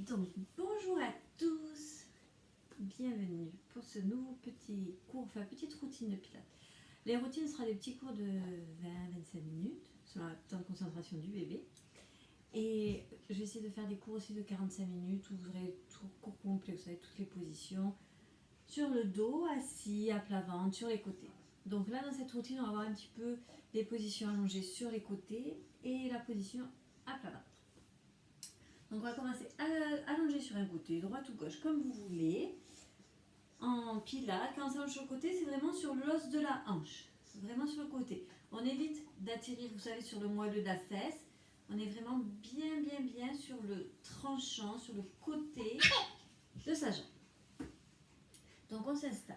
Donc, bonjour à tous, bienvenue pour ce nouveau petit cours, enfin petite routine de pilates. Les routines seront des petits cours de 20-25 minutes, selon le temps de concentration du bébé. Et je vais essayer de faire des cours aussi de 45 minutes où vous aurez tout cours complet, vous savez, toutes les positions, sur le dos, assis, à plat ventre, sur les côtés. Donc là, dans cette routine, on va voir un petit peu les positions allongées sur les côtés et la position à plat ventre. Donc on va commencer allongé sur un côté, droite ou gauche, comme vous voulez. En pilates, quand on s'allonge sur le côté, c'est vraiment sur l'os de la hanche. Vraiment sur le côté. On évite d'atterrir, vous savez, sur le moelleux de la fesse. On est vraiment bien sur le tranchant, sur le côté de sa jambe. Donc on s'installe.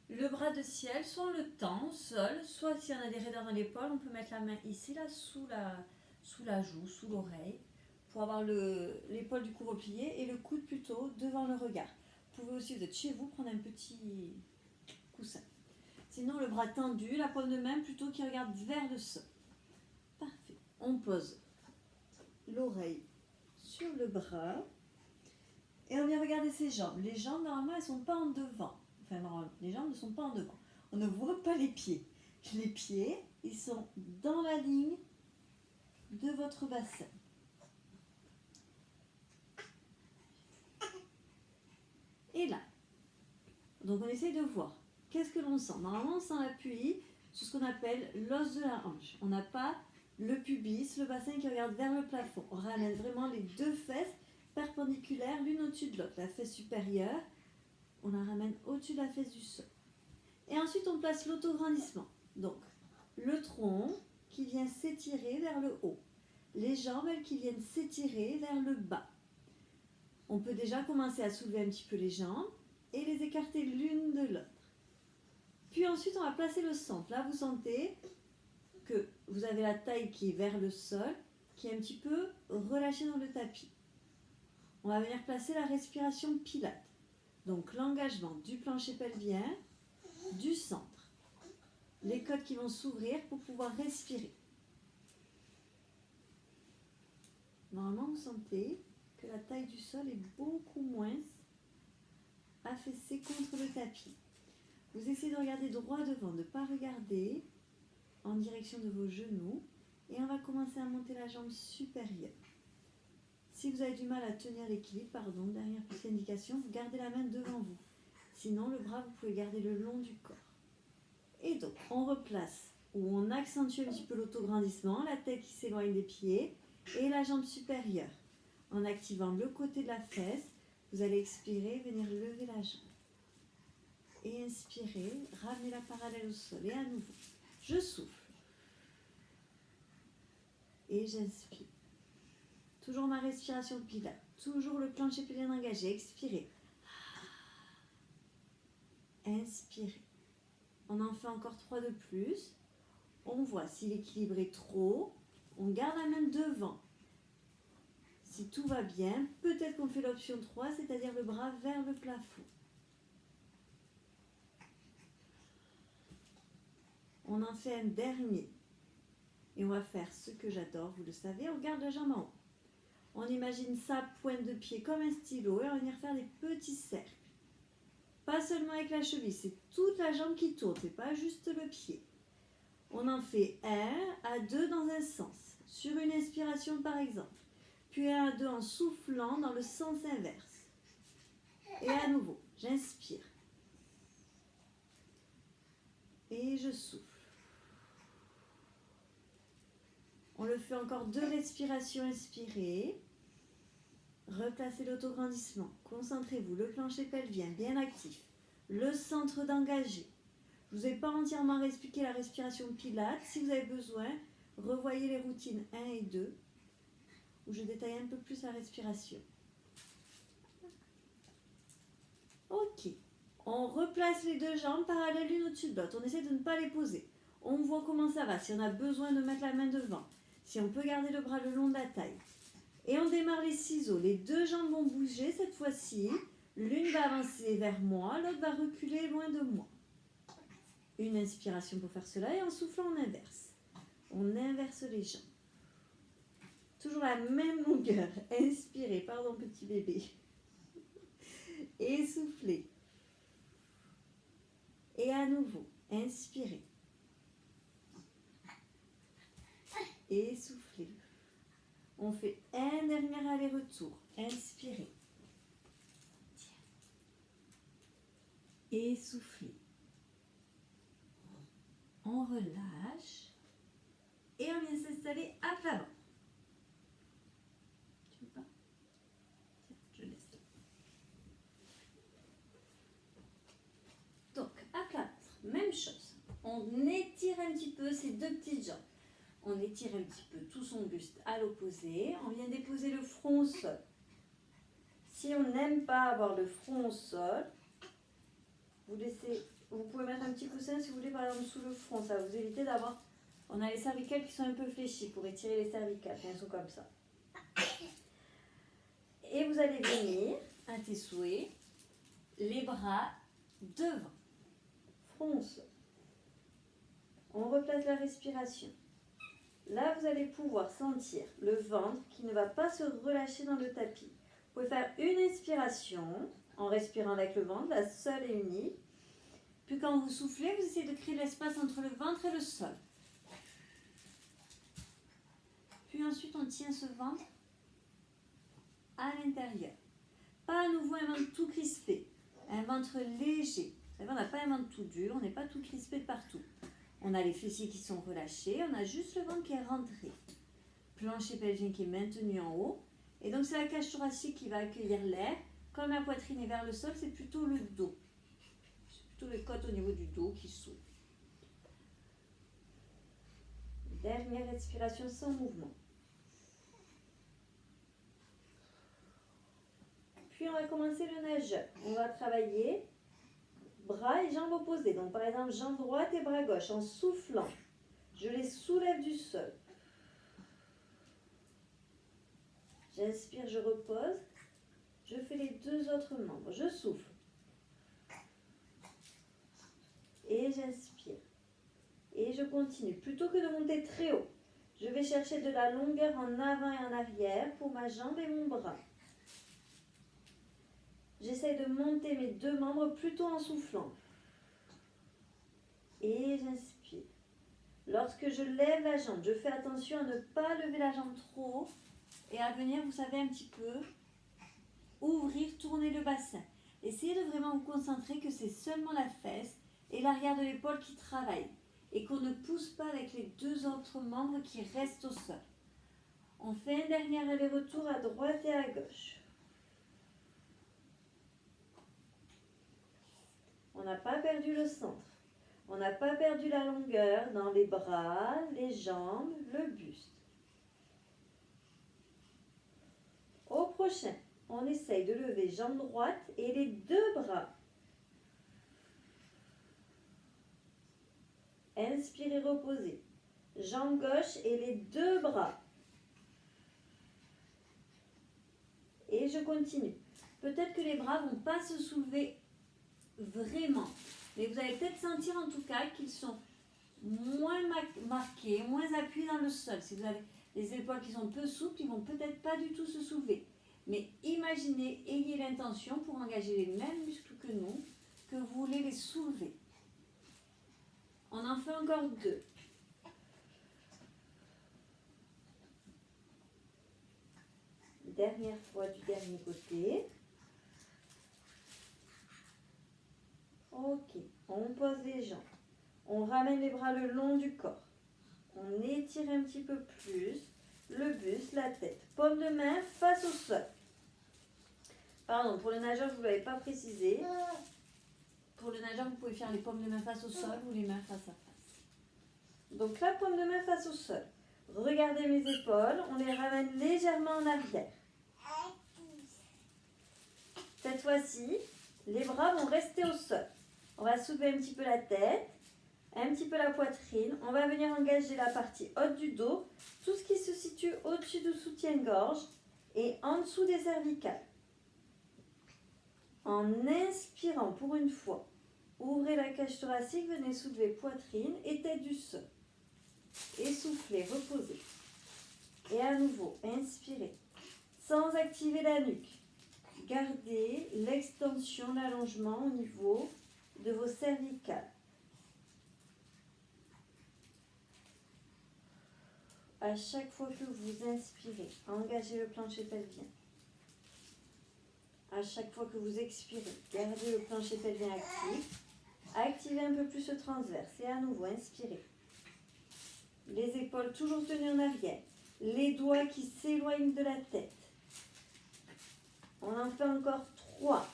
Le bras de ciel, soit on le tend au sol, soit si on a des raideurs dans l'épaule, on peut mettre la main ici, là, sous la joue, sous l'oreille, pour avoir l'épaule du cou repliée et le coude plutôt devant le regard. Vous pouvez aussi, vous êtes chez vous, prendre un petit coussin. Sinon, le bras tendu, la paume de main plutôt qui regarde vers le sol. Parfait. On pose l'oreille sur le bras et on vient regarder ses jambes. Les jambes, normalement, elles ne sont pas en devant. Enfin, normalement, les jambes ne sont pas en devant. On ne voit pas les pieds. Les pieds, ils sont dans la ligne de votre bassin. Et là, donc on essaye de voir qu'est-ce que l'on sent. Normalement, on sent l'appui sur ce qu'on appelle l'os de la hanche. On n'a pas le pubis, le bassin qui regarde vers le plafond. On ramène vraiment les deux fesses perpendiculaires l'une au-dessus de l'autre. La fesse supérieure, on la ramène au-dessus de la fesse du sol. Et ensuite, on place l'autograndissement. Donc, le tronc qui vient s'étirer vers le haut. Les jambes, elles, qui viennent s'étirer vers le bas. On peut déjà commencer à soulever un petit peu les jambes et les écarter l'une de l'autre. Puis ensuite, on va placer le centre. Là, vous sentez que vous avez la taille qui est vers le sol, qui est un petit peu relâchée dans le tapis. On va venir placer la respiration pilate. Donc, l'engagement du plancher pelvien, du centre. Les côtes qui vont s'ouvrir pour pouvoir respirer. Normalement, vous sentez que la taille du sol est beaucoup moins affaissée contre le tapis. Vous essayez de regarder droit devant, de ne pas regarder en direction de vos genoux. Et on va commencer à monter la jambe supérieure. Si vous avez du mal à tenir l'équilibre, dernière petite indication, vous gardez la main devant vous. Sinon, le bras, vous pouvez garder le long du corps. Et donc, on replace ou on accentue un petit peu l'autograndissement, la tête qui s'éloigne des pieds et la jambe supérieure. En activant le côté de la fesse, vous allez expirer, venir lever la jambe. Et inspirez, ramenez la parallèle au sol. Et à nouveau, je souffle. Et j'inspire. Toujours ma respiration pilate. Toujours le plancher pelvien engagé. Expirez. Inspirez. On en fait encore 3 de plus. On voit si l'équilibre est trop. On garde la main devant. Si tout va bien, peut-être qu'on fait l'option 3, c'est-à-dire le bras vers le plafond. On en fait un dernier. Et on va faire ce que j'adore, vous le savez, on garde la jambe en haut. On imagine sa pointe de pied comme un stylo et on va venir faire des petits cercles. Pas seulement avec la cheville, c'est toute la jambe qui tourne, c'est pas juste le pied. On en fait 1 à 2 dans un sens, sur une inspiration par exemple. Puis 1 à 2 en soufflant dans le sens inverse. Et à nouveau, j'inspire. Et je souffle. On le fait encore 2 respirations inspirées. Replacez l'autograndissement. Concentrez-vous, le plancher pelvien bien actif. Le centre d'engagé. Je ne vous ai pas entièrement expliqué la respiration pilate. Si vous avez besoin, revoyez les routines 1 et 2, où je détaille un peu plus la respiration. Ok. On replace les 2 jambes parallèles l'une au-dessus de l'autre. On essaie de ne pas les poser. On voit comment ça va. Si on a besoin de mettre la main devant. Si on peut garder le bras le long de la taille. Et on démarre les ciseaux. Les 2 jambes vont bouger cette fois-ci. L'une va avancer vers moi, l'autre va reculer loin de moi. Une inspiration pour faire cela et en soufflant on inverse. On inverse les jambes. Toujours la même longueur. Inspirez, pardon petit bébé. Et soufflez. Et à nouveau, inspirez. Et soufflez. On fait un dernier aller-retour. Inspirez. Et soufflez. On relâche. Et on vient s'installer à plat ventre. Tu veux pas? Tiens, je laisse là. Donc, à plat ventre, même chose. On étire un petit peu ces deux petites jambes. On étire un petit peu tout son buste à l'opposé. On vient déposer le front au sol. Si on n'aime pas avoir le front au sol, vous pouvez mettre un petit coussin si vous voulez par exemple sous le front. Ça va vous éviter d'avoir... On a les cervicales qui sont un peu fléchies pour étirer les cervicales. Elles sont comme ça. Et vous allez venir, à tes souhaits, les bras devant. Front au sol. On replace la respiration. Là, vous allez pouvoir sentir le ventre qui ne va pas se relâcher dans le tapis. Vous pouvez faire une inspiration en respirant avec le ventre, la seule et unique. Puis quand vous soufflez, vous essayez de créer l'espace entre le ventre et le sol. Puis ensuite, on tient ce ventre à l'intérieur. Pas à nouveau un ventre tout crispé, un ventre léger. Vous savez, on n'a pas un ventre tout dur, on n'est pas tout crispé de partout. On a les fessiers qui sont relâchés, on a juste le ventre qui est rentré. Plancher pelvien qui est maintenu en haut. Et donc, c'est la cage thoracique qui va accueillir l'air. Comme la poitrine est vers le sol, c'est plutôt le dos. C'est plutôt les côtes au niveau du dos qui s'ouvrent. Dernière respiration sans mouvement. Puis, on va commencer le nageur. On va travailler bras et jambes opposés. Donc, par exemple, jambe droite et bras gauche. En soufflant, je les soulève du sol. J'inspire, je repose. Je fais les deux autres membres. Je souffle. Et j'inspire. Et je continue. Plutôt que de monter très haut, je vais chercher de la longueur en avant et en arrière pour ma jambe et mon bras. J'essaie de monter mes deux membres plutôt en soufflant. Et j'inspire. Lorsque je lève la jambe, je fais attention à ne pas lever la jambe trop haut et à venir, vous savez, un petit peu ouvrir, tourner le bassin. Essayez de vraiment vous concentrer que c'est seulement la fesse et l'arrière de l'épaule qui travaillent et qu'on ne pousse pas avec les deux autres membres qui restent au sol. On fait un dernier aller-retour à droite et à gauche. On n'a pas perdu le centre. On n'a pas perdu la longueur dans les bras, les jambes, le buste. Au prochain, on essaye de lever jambe droite et les deux bras. Inspirez, reposez. Jambe gauche et les deux bras. Et je continue. Peut-être que les bras ne vont pas se soulever vraiment. Mais vous allez peut-être sentir en tout cas qu'ils sont moins marqués, moins appuyés dans le sol. Si vous avez les épaules qui sont peu souples, ils ne vont peut-être pas du tout se soulever. Mais imaginez, ayez l'intention pour engager les mêmes muscles que nous, que vous voulez les soulever. On en fait encore deux. Dernière fois du dernier côté. Ok, on pose les jambes. On ramène les bras le long du corps. On étire un petit peu plus le buste, la tête. Paume de main face au sol. Pardon, pour le nageur, je ne vous l'avais pas précisé. Pour le nageur, vous pouvez faire les paumes de main face au sol ou les mains face à face. Donc la paume de main face au sol. Regardez mes épaules, on les ramène légèrement en arrière. Cette fois-ci, les bras vont rester au sol. On va soulever un petit peu la tête, un petit peu la poitrine. On va venir engager la partie haute du dos, tout ce qui se situe au-dessus du soutien-gorge et en dessous des cervicales. En inspirant pour une fois, ouvrez la cage thoracique, venez soulever poitrine et tête du sol. Et soufflez, reposez. Et à nouveau, inspirez. Sans activer la nuque. Gardez l'extension, l'allongement au niveau de vos cervicales. À chaque fois que vous inspirez, engagez le plancher pelvien. À chaque fois que vous expirez, gardez le plancher pelvien actif. Activez un peu plus le transverse. Et à nouveau, inspirez. Les épaules toujours tenues en arrière. Les doigts qui s'éloignent de la tête. On en fait encore 3.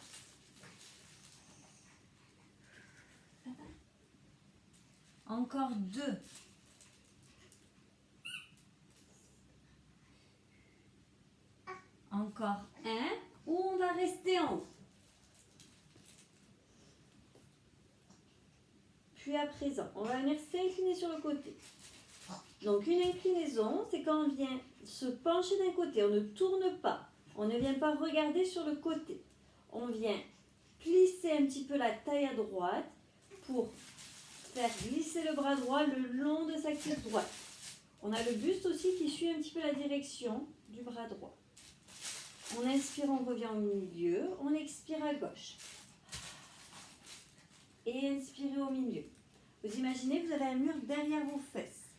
Encore 2. Encore 1. Ou on va rester en haut. Puis à présent, on va venir s'incliner sur le côté. Donc une inclinaison, c'est quand on vient se pencher d'un côté, on ne tourne pas, on ne vient pas regarder sur le côté. On vient plisser un petit peu la taille à droite pour faire glisser le bras droit le long de sa cuisse droite. On a le buste aussi qui suit un petit peu la direction du bras droit. On inspire, on revient au milieu, on expire à gauche. Et inspirez au milieu. Vous imaginez que vous avez un mur derrière vos fesses.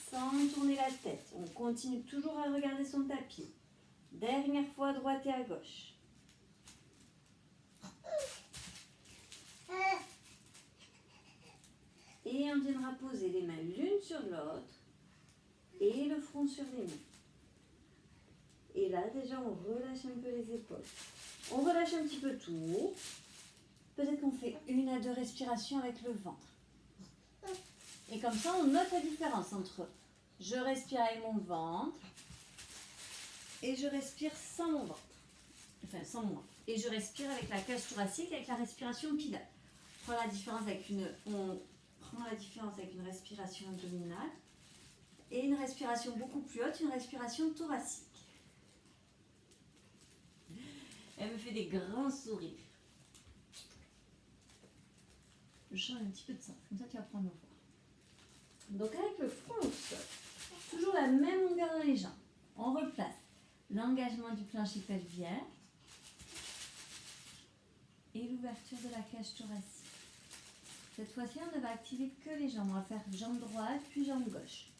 Sans tourner la tête, on continue toujours à regarder son tapis. Dernière fois à droite et à gauche. Et on viendra poser les mains l'une sur l'autre et le front sur les mains. Et là, déjà, on relâche un peu les épaules. On relâche un petit peu tout. Peut-être qu'on fait 1 à 2 respirations avec le ventre. Et comme ça, on note la différence entre je respire avec mon ventre et je respire sans mon ventre. Enfin, sans moi. Et je respire avec la cage thoracique, avec la respiration pilates. On prend la différence avec une respiration abdominale et une respiration beaucoup plus haute, une respiration thoracique. Elle me fait des grands sourires. Je change un petit peu de ça, comme ça tu vas prendre le voir. Donc avec le front au sol, toujours la même longueur dans les jambes. On replace l'engagement du plancher pelvien et l'ouverture de la cage thoracique. Cette fois-ci, on ne va activer que les jambes. On va faire jambe droite puis jambe gauche.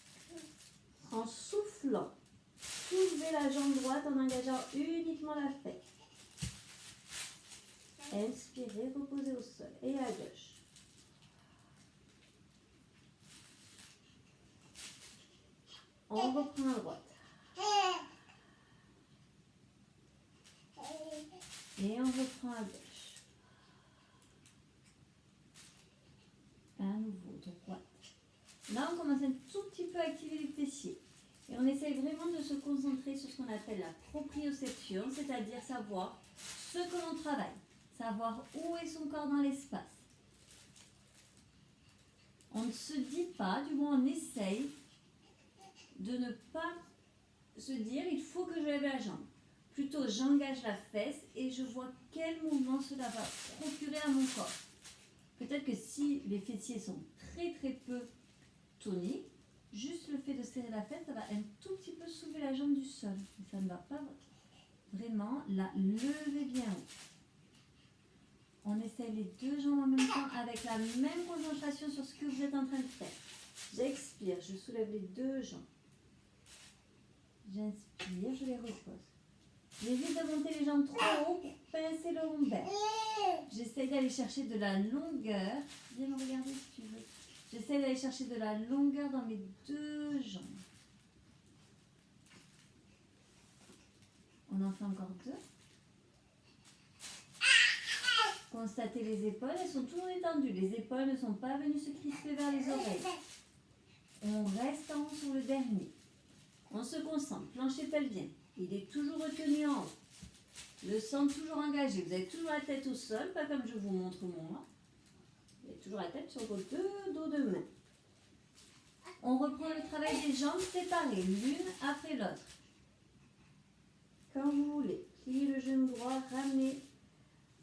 En soufflant, soulevez la jambe droite en engageant uniquement la fesse. Inspirez, reposez au sol et à gauche. On reprend à droite. Et on reprend à gauche. À nouveau, droite. Là, on commence un tout petit peu à activer les fessiers. Et on essaye vraiment de se concentrer sur ce qu'on appelle la proprioception, c'est-à-dire savoir ce que l'on travaille, savoir où est son corps dans l'espace. On ne se dit pas, du moins on essaye de ne pas se dire il faut que je lève la jambe. Plutôt j'engage la fesse et je vois quel mouvement cela va procurer à mon corps. Peut-être que si les fessiers sont très très peu toniques, juste le fait de serrer la fesse, ça va un tout petit peu soulever la jambe du sol. Mais ça ne va pas vraiment la lever bien haut. On essaie les deux jambes en même temps avec la même concentration sur ce que vous êtes en train de faire. J'expire, je soulève les deux jambes. J'inspire, je les repose. J'évite de monter les jambes trop haut pour pincer le lombaire. J'essaie d'aller chercher de la longueur. Viens me regarder si tu veux. J'essaie d'aller chercher de la longueur dans mes deux jambes. On en fait encore deux. Constatez les épaules, elles sont toujours étendues. Les épaules ne sont pas venues se crisper vers les oreilles. On reste en haut sur le dernier. On se concentre. Plancher pelvien. Il est toujours retenu en haut. Le centre toujours engagé. Vous avez toujours la tête au sol, pas comme je vous montre moi. Vous avez toujours la tête sur vos deux dos de main. On reprend le travail des jambes séparées, l'une après l'autre. Quand vous voulez. Pliez le genou droit, ramenez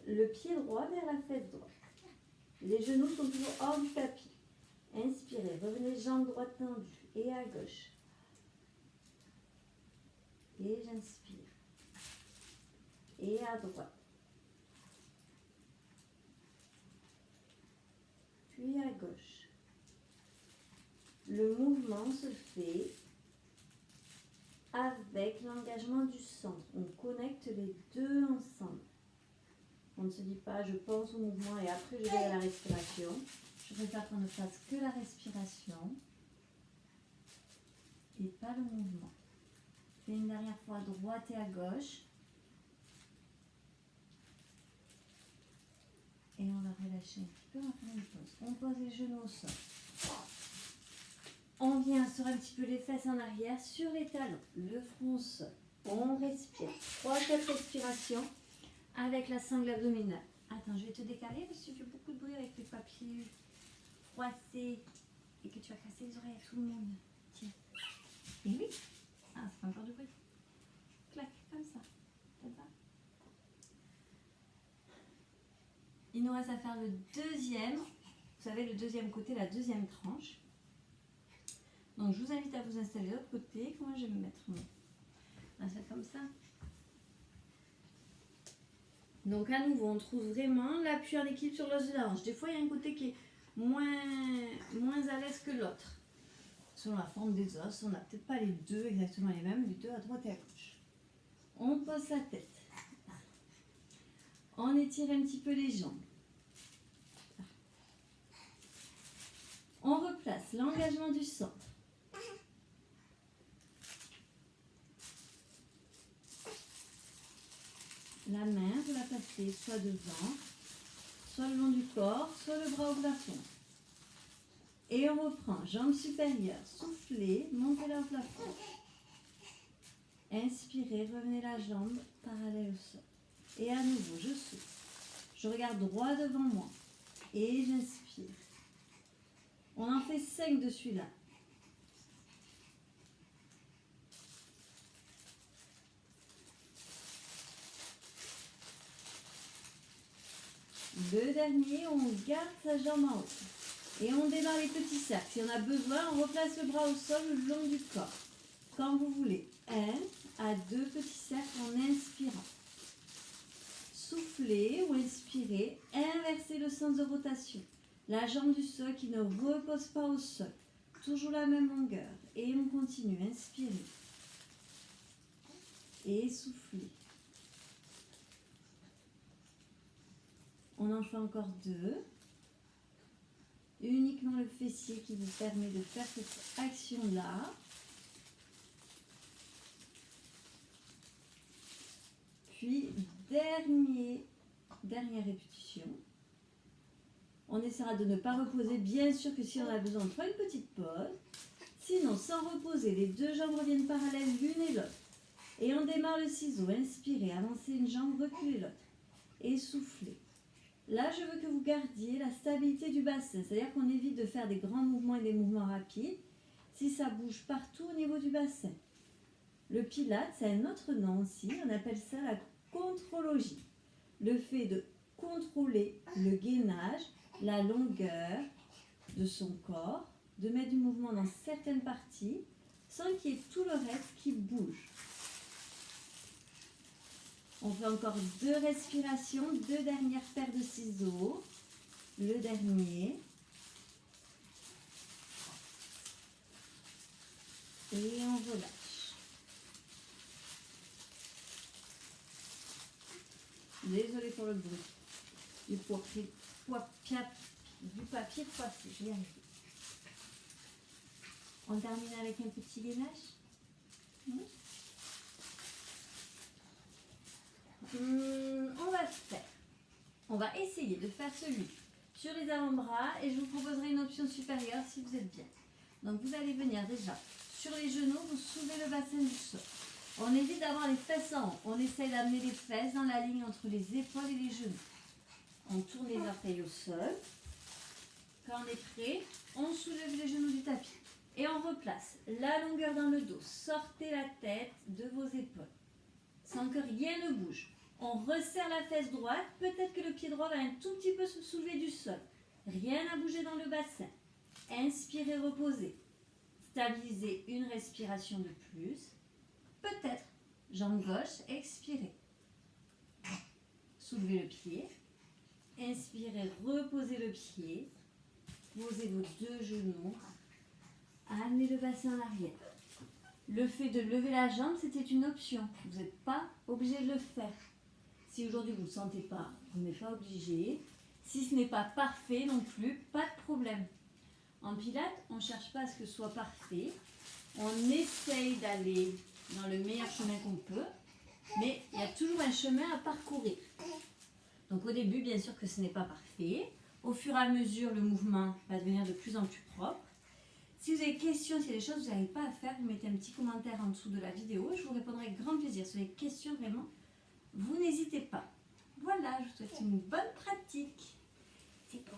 le pied droit vers la fesse droite. Les genoux sont toujours hors du tapis. Inspirez, revenez jambe droite tendue et à gauche. Et j'inspire. Et à droite. Puis à gauche. Le mouvement se fait avec l'engagement du centre. On connecte les deux ensemble. On ne se dit pas je pense au mouvement et après je vais à la respiration. Je préfère qu'on ne fasse que la respiration et pas le mouvement. Fais une dernière fois à droite et à gauche. Et on va relâcher un petit peu, on va faire une pause. On pose les genoux au sol. On vient sur un petit peu les fesses en arrière, sur les talons, le front au sol. On respire. 3-4 respirations avec la sangle abdominale. Attends, je vais te décaler parce que tu fais beaucoup de bruit avec les papiers froissés et que tu vas casser les oreilles à tout le monde. Tiens. Et oui. Ah, ça fait encore du bruit. Clac, comme ça. Comme ça. Il nous reste à faire le deuxième, vous savez, le deuxième côté, la deuxième tranche. Donc, je vous invite à vous installer de l'autre côté. Comment je vais me mettre mon... On va faire comme ça. Donc, à nouveau, on trouve vraiment l'appui en équilibre sur l'os de la hanche. Des fois, il y a un côté qui est moins à l'aise que l'autre. Selon la forme des os, on n'a peut-être pas les deux exactement les mêmes, les deux à droite et à gauche. On pose sa tête. On étire un petit peu les jambes. On replace l'engagement du centre. La main, vous la placez soit devant, soit le long du corps, soit le bras au plafond. Et on reprend, jambes supérieures, soufflez, montez-la au plafond. Inspirez, revenez la jambe parallèle au sol. Et à nouveau, je souffle. Je regarde droit devant moi. Et j'inspire. On en fait 5 de celui-là. Le dernier, on garde sa jambe en haut. Et on démarre les petits cercles. Si on a besoin, on replace le bras au sol le long du corps. Quand vous voulez. 1 à 2 petits cercles en inspirant. Soufflez ou inspirez. Inversez le sens de rotation. La jambe du sol qui ne repose pas au sol. Toujours la même longueur. Et on continue. Inspirez. Et soufflez. On en fait encore 2. Uniquement le fessier qui vous permet de faire cette action-là. Puis, dernière répétition. On essaiera de ne pas reposer. Bien sûr que si on a besoin, on prend une petite pause. Sinon, sans reposer, les deux jambes reviennent parallèles l'une et l'autre. Et on démarre le ciseau. Inspirez, avancez une jambe, reculez l'autre. Et soufflez. Là, je veux que vous gardiez la stabilité du bassin. C'est-à-dire qu'on évite de faire des grands mouvements et des mouvements rapides. Si ça bouge partout au niveau du bassin. Le pilate, c'est un autre nom aussi. On appelle ça la contrologie. Le fait de contrôler le gainage, la longueur de son corps, de mettre du mouvement dans certaines parties, sans qu'il y ait tout le reste qui bouge. On fait encore 2 respirations, 2 dernières paires de ciseaux. Le dernier. Et on relâche. Désolée pour le bruit. Du papier froissé. Je vais y arriver. On termine avec un petit gainage. On va essayer de faire celui sur les avant-bras et je vous proposerai une option supérieure si vous êtes bien. Donc vous allez venir déjà sur les genoux, vous soulevez le bassin du sol. On évite d'avoir les fesses en haut. On essaye d'amener les fesses dans la ligne entre les épaules et les genoux. On tourne les orteils au sol. Quand on est prêt, on soulève les genoux du tapis. Et on replace la longueur dans le dos. Sortez la tête de vos épaules sans que rien ne bouge. On resserre la fesse droite. Peut-être que le pied droit va un tout petit peu se soulever du sol. Rien à bouger dans le bassin. Inspirez, reposez. Stabilisez une respiration de plus. Peut-être. Jambe gauche, expirez. Soulevez le pied. Inspirez, reposez le pied. Posez vos deux genoux. Amenez le bassin en arrière. Le fait de lever la jambe, c'était une option. Vous n'êtes pas obligé de le faire. Si aujourd'hui vous ne le sentez pas, vous n'êtes pas obligé. Si ce n'est pas parfait non plus, pas de problème. En pilates, on ne cherche pas à ce que ce soit parfait. On essaye d'aller dans le meilleur chemin qu'on peut, mais il y a toujours un chemin à parcourir. Donc au début, bien sûr que ce n'est pas parfait. Au fur et à mesure, le mouvement va devenir de plus en plus propre. Si vous avez des questions, s'il y a des choses que vous n'arrivez pas à faire, vous mettez un petit commentaire en dessous de la vidéo. Je vous répondrai avec grand plaisir. Si vous avez des questions, vraiment, vous n'hésitez pas. Voilà, je vous souhaite une bonne pratique. C'est bon.